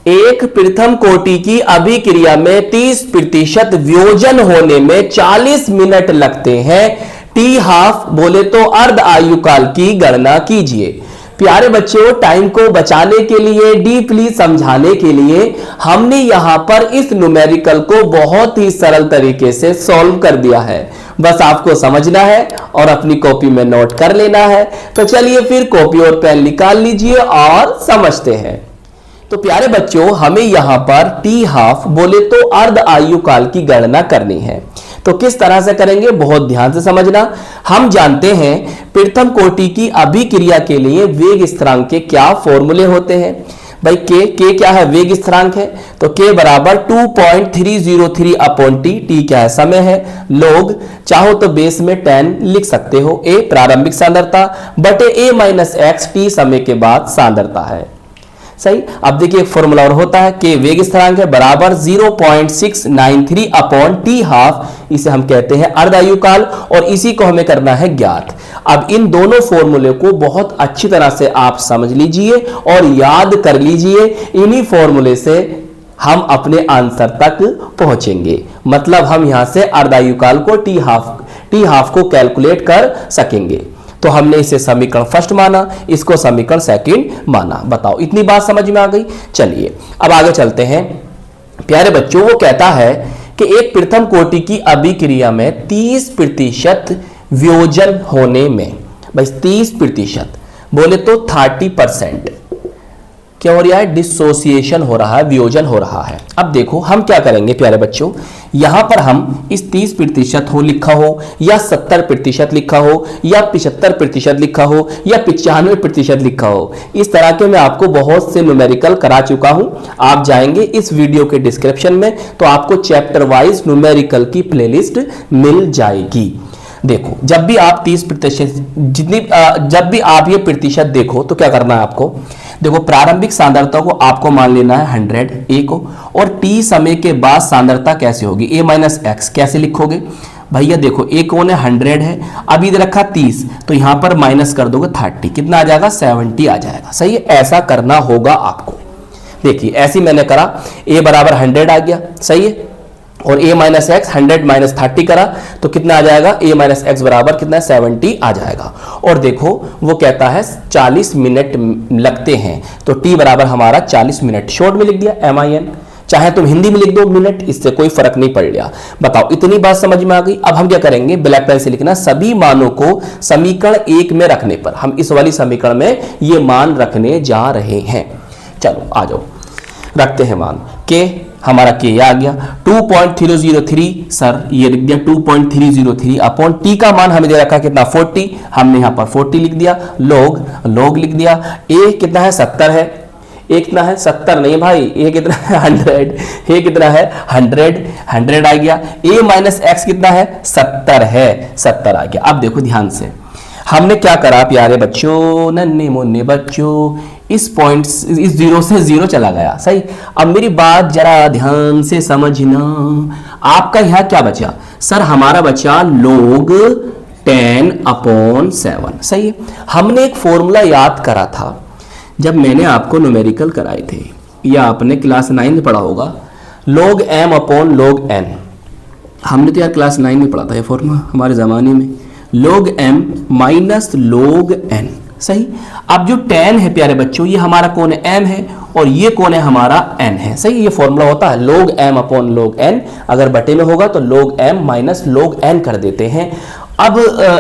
एक प्रथम कोटि की अभिक्रिया में 30% वियोजन होने में 40 मिनट लगते हैं। टी हाफ बोले तो अर्ध आयु काल की गणना कीजिए। प्यारे बच्चों, टाइम को बचाने के लिए, डीपली समझाने के लिए हमने यहां पर इस न्यूमेरिकल को बहुत ही सरल तरीके से सॉल्व कर दिया है। बस आपको समझना है और अपनी कॉपी में नोट कर लेना है। तो चलिए फिर कॉपी और पेन निकाल लीजिए और समझते हैं। तो प्यारे बच्चों, हमें यहां पर टी हाफ बोले तो अर्ध आयु काल की गणना करनी है। तो किस तरह से करेंगे, बहुत ध्यान से समझना। हम जानते हैं प्रथम कोटि की अभिक्रिया के लिए वेग स्थिरांक के क्या फॉर्मूले होते हैं। भाई के क्या है, वेग स्थिरांक है। तो के बराबर 2.303 अपॉन टी, टी क्या है, समय है, लोग चाहो तो बेस में 10 लिख सकते हो। ए प्रारंभिक सांद्रता बटे ए माइनस एक्स, टी समय के बाद सांद्रता है। सही। अब देखिए एक फॉर्मूला और होता है कि वेग स्थिरांक है बराबर 0.693 अपॉन टी हाफ, इसे हम कहते हैं अर्ध आयु काल, और इसी को हमें करना है ज्ञात। अब इन दोनों फॉर्मूले को बहुत अच्छी तरह से आप समझ लीजिए और याद कर लीजिए। इन्हीं फॉर्मूले से हम अपने आंसर तक पहुंचेंगे। मतलब हम यहां से अर्ध आयु काल को टी हाफ को कैलकुलेट कर सकेंगे। तो हमने इसे समीकरण फर्स्ट माना, इसको समीकरण सेकंड माना। बताओ, इतनी बात समझ में आ गई। चलिए अब आगे चलते हैं। प्यारे बच्चों, वो कहता है कि एक प्रथम कोटि की अभिक्रिया में 30% वियोजन होने में, बस 30% बोले तो 30% क्या हो रहा है, डिसोसिएशन हो रहा है, वियोजन हो रहा है। अब देखो हम क्या करेंगे प्यारे बच्चों, यहां पर हम इस 30% हो लिखा हो या 70% लिखा हो या 75% लिखा हो या 95% लिखा हो, इस तरह के मैं आपको बहुत से न्यूमेरिकल करा चुका हूं। आप जाएंगे इस वीडियो के डिस्क्रिप्शन में तो आपको चैप्टर वाइज न्यूमेरिकल की प्लेलिस्ट मिल जाएगी। देखो जब भी आप 30% जब भी आप ये प्रतिशत देखो तो क्या करना है आपको, देखो प्रारंभिक सांद्रता को आपको मान लेना है 100 ए को, और टी समय के बाद सांद्रता कैसे होगी, ए माइनस एक्स। कैसे लिखोगे भैया, देखो ए कौन है, 100 है, अब इधर रखा 30, तो यहां पर माइनस कर दोगे 30, कितना आ जाएगा, 70 आ जाएगा। सही है, ऐसा करना होगा आपको। देखिए ऐसे मैंने करा, ए बराबर 100 आ गया, सही है, और a माइनस एक्स 100 माइनस 30 करा तो कितना आ जाएगा, a माइनस एक्स बराबर कितना 70 आ जाएगा। और देखो वो कहता है 40 मिनट लगते हैं, तो t बराबर हमारा 40 मिनट, शॉर्ट में लिख दिया MIN, चाहे तुम हिंदी में लिख दो मिनट, इससे कोई फर्क नहीं पड़ रहा। बताओ इतनी बात समझ में आ गई। अब हम क्या करेंगे, ब्लैक पेन से लिखना, सभी मानों को समीकरण 1 में रखने पर, हम इस वाली समीकरण में ये मान रखने जा रहे हैं। चलो आ जाओ, रखते हैं मान। के हमारा के आ गया 2.303, सर ये लिख दिया 2.303 अपॉन टी का मान हमें दे रखा कितना 40, हमने यहां पर 40 लिख दिया, लोग लिख दिया। ए कितना है, 70 है, ए कितना है, 70 नहीं भाई, ए कितना है 100, ए कितना है 100 आ गया। ए माइनस एक्स कितना है, 70 है, 70 आ गया। अब देखो ध्यान से हमने क्या करा प्यारे बच्चों, नन्हे मुन्ने बच्चों, इस पॉइंट इस 0 से 0 चला गया। सही। अब मेरी बात जरा ध्यान से समझना, आपका यहां क्या बचा, सर हमारा बचा log 10 अपॉन 7। सही है, हमने एक फॉर्मूला याद करा था जब मैंने आपको न्यूमेरिकल कराए थे, या आपने क्लास 9 में पढ़ा होगा, log m upon log n। हमने तो यार क्लास 9 में पढ़ा था ये फॉर्मूला हमारे जमाने में, log m minus log n। सही। अब जो 10 है प्यारे बच्चों, ये हमारा कौन है, m है, और ये कौन है, हमारा n है। सही, ये फॉर्मूला होता है log m upon log n, अगर बटे में होगा तो log m minus log n कर देते हैं। अब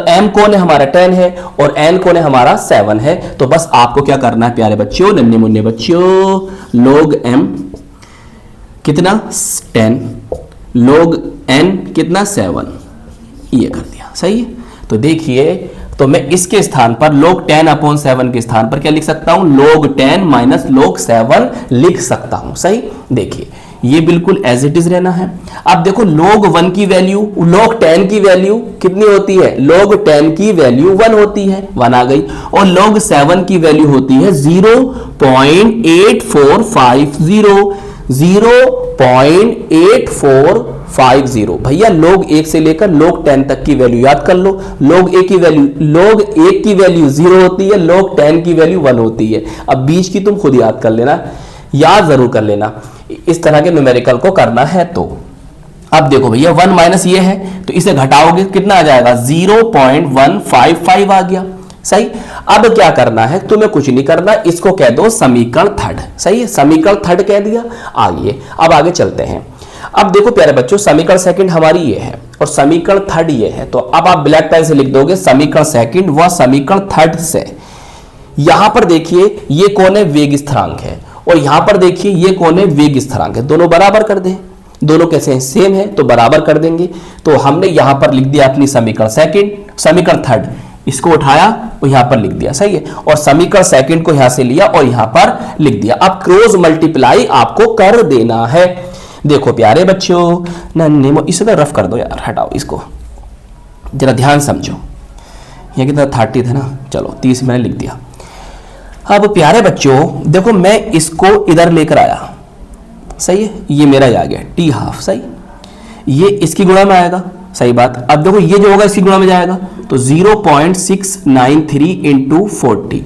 m कौन है, हमारा 10 है, और n कौन है, हमारा 7 है। तो बस आपको क्या करना है प्यारे बच्चों, नन्हे मुन्ने बच्चों, log m कितना 10, log n कितना 7, ये कर दिया। सही है, तो देखिए, तो मैं इसके स्थान पर log 10 अपॉन 7 के स्थान पर क्या लिख सकता हूं, log 10 माइनस log 7 लिख सकता हूं। सही। देखिए ये बिल्कुल एज इट इज रहना है। अब देखो log 1 की वैल्यू, log 10 की वैल्यू कितनी होती है, log 10 की वैल्यू 1 होती है, 1 आ गई, और log 7 की वैल्यू होती है 0.8450, 0.8450। भैया log 1 से लेकर log 10 तक की वैल्यू याद कर लो। log 1 की वैल्यू 0 होती है, log 10 की वैल्यू 1 होती है। अब बीच की तुम खुद याद कर लेना, याद जरूर कर लेना इस तरह के न्यूमेरिकल को करना है तो। अब देखो भैया 1 माइनस ये है तो इसे घटाओगे कितना आ जाएगा 0.155 आ गया। सही। अब क्या करना है, तुम्हें कुछ नहीं करना, इसको कह दो समीकरण थर्ड। सही है, समीकरण थर्ड कह दिया। आइए अब आगे चलते हैं। अब देखो प्यारे बच्चों, समीकरण सेकंड हमारी ये है और समीकरण थर्ड ये है, तो अब आप ब्लैक पेन से लिख दोगे समीकरण सेकंड व समीकरण थर्ड से। यहां पर देखिए ये कौन है, वेग स्थिरांक है, और यहां पर देखिए ये कौन है, वेग स्थिरांक है। दोनों बराबर कर दें, दोनों कैसे हैं, सेम है तो बराबर कर देंगे। तो हमने यहां पर लिख दिया अपनी समीकरण सेकंड, समीकरण थर्ड इसको उठाया और यहां पर लिख दिया। सही है, और समीकरण सेकंड को यहां से लिया और यहां पर लिख दिया। अब क्रॉस मल्टीप्लाई आपको कर देना है। देखो प्यारे बच्चों, नन्हे इसे तो रफ कर दो यार, हटाओ इसको, जरा ध्यान समझो। ये कितना 30 था ना, चलो 30 मैंने लिख दिया। अब प्यारे बच्चों देखो, मैं इसको इधर लेकर आया। सही है, ये मेरा आ गया टी हाफ। सही, ये इसकी गुणा में आएगा। सही बात। अब देखो ये जो होगा इसकी गुणा में जाएगा तो 0.693 इंटू 40।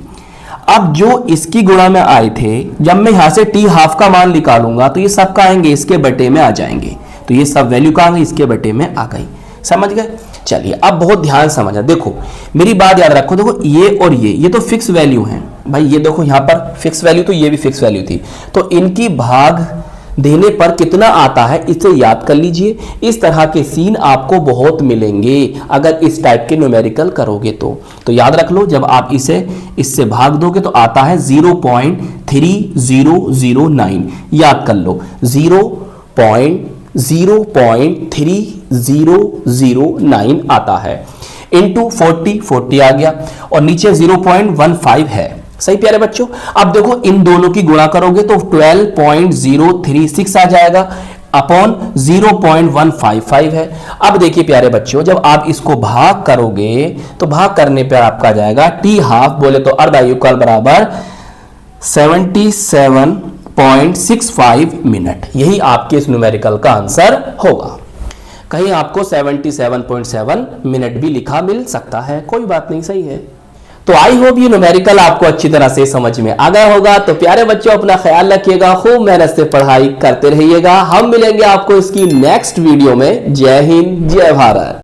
अब जो इसकी गुणा में आए थे, जब मैं यहां से टी हाफ का मान निकालूंगा तो ये सब का आएंगे इसके बटे में आ जाएंगे, तो ये सब वैल्यू का आ गई इसके बटे में आ गई। समझ गए। चलिए अब बहुत ध्यान समझना, देखो मेरी बात याद रखो। देखो ये और ये तो फिक्स वैल्यू हैं भाई, ये देखो यहां पर फिक्स वैल्यू, तो ये भी फिक्स वैल्यू थी, तो इनकी भाग देने पर कितना आता है इसे याद कर लीजिए। इस तरह के सीन आपको बहुत मिलेंगे अगर इस टाइप के न्यूमेरिकल करोगे तो याद रख लो, जब आप इससे भाग दोगे तो आता है 0.3009। याद कर लो 0.3009 आता है, इंटू 40 आ गया, और नीचे 0.15 है। सही प्यारे बच्चों। अब देखो इन दोनों की गुणा करोगे तो 12.036 आ जाएगा अपॉन 0.155 है। अब देखिए प्यारे बच्चों, जब आप इसको भाग करोगे तो भाग करने पर आपका आ जाएगा टी हाफ बोले तो अर्ध आयुकाल बराबर 77.65 मिनट। यही आपके इस न्यूमेरिकल का आंसर होगा। कहीं आपको 77.7 मिनट भी लिखा मिल सकता है, कोई बात नहीं। सही है, तो आई होप ये न्यूमेरिकल आपको अच्छी तरह से समझ में आ गया होगा। तो प्यारे बच्चों अपना ख्याल रखिएगा, खूब मेहनत से पढ़ाई करते रहिएगा। हम मिलेंगे आपको इसकी नेक्स्ट वीडियो में। जय हिंद, जय भारत।